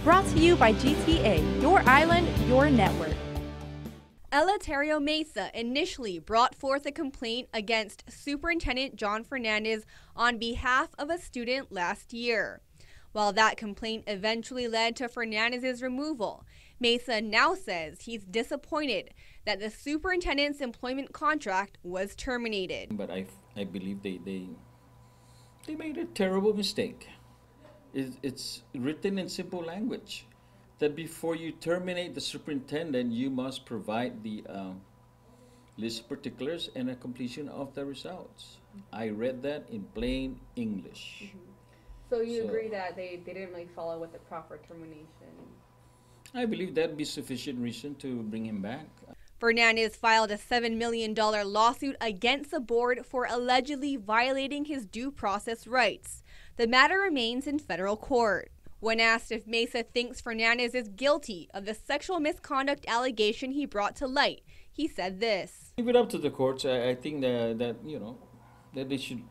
Brought to you by GTA, your island, your network. Ely Mesa initially brought forth a complaint against Superintendent Jon Fernandez on behalf of a student last year. While that complaint eventually led to Fernandez's removal, Mesa now says he's disappointed that the superintendent's employment contract was terminated. But I believe they made a terrible mistake. It's written in simple language that before you terminate the superintendent, you must provide the list of particulars and a completion of the results. I read that in plain English. Mm-hmm. So you agree that they didn't really follow with the proper termination? I believe that'd be sufficient reason to bring him back. Fernandez filed a $7 million lawsuit against the board for allegedly violating his due process rights. The matter remains in federal court. When asked if Mesa thinks Fernandez is guilty of the sexual misconduct allegation he brought to light, he said this. Leave it up to the courts. I think that they should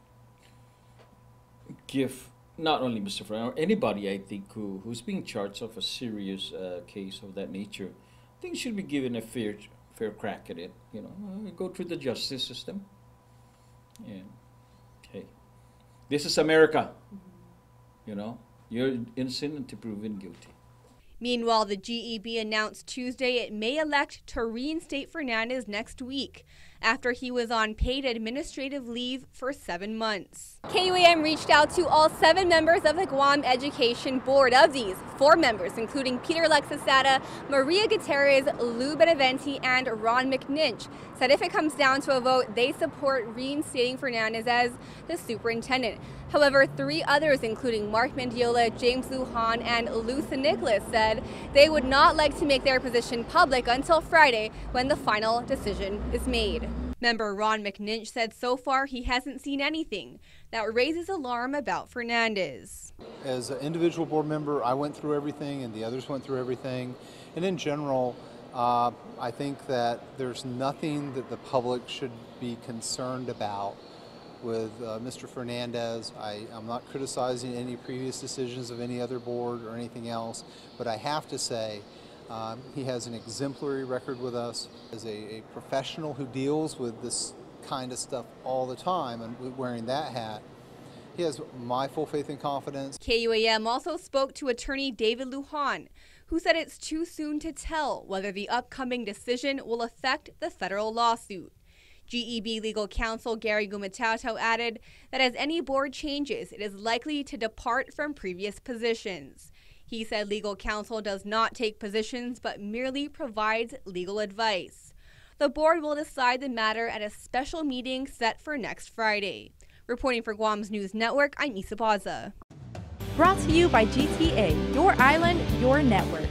give not only Mr. Fernandez, or anybody I think who's being charged of a serious case of that nature, I think should be given a fair crack at it. Go through the justice system. And hey, this is America. You're innocent until proven guilty. Meanwhile, the GEB announced Tuesday it may elect to reinstate Fernandez next week after he was on paid administrative leave for 7 months. KUAM reached out to all 7 members of the Guam Education Board. Of these, 4 members, including Peter Lexasada, Maria Gutierrez, Lou Beneventi, and Ron McNinch, said if it comes down to a vote, they support reinstating Fernandez as the superintendent. However, 3 others, including Mark Mendiola, James Lujan, and Luther Nicholas, said they would not like to make their position public until Friday when the final decision is made. Member Ron McNinch said so far he hasn't seen anything that raises alarm about Fernandez. As an individual board member, I went through everything and the others went through everything. And in general, I think that there's nothing that the public should be concerned about with Mr. Fernandez. I'm not criticizing any previous decisions of any other board or anything else, but I have to say he has an exemplary record with us as a professional who deals with this kind of stuff all the time, and wearing that hat, he has my full faith and confidence. KUAM also spoke to attorney David Lujan, who said it's too soon to tell whether the upcoming decision will affect the federal lawsuit. GEB legal counsel Gary Gumatauto added that as any board changes, it is likely to depart from previous positions. He said legal counsel does not take positions but merely provides legal advice. The board will decide the matter at a special meeting set for next Friday. Reporting for Guam's News Network, I'm Isa Baza. Brought to you by GTA, your island, your network.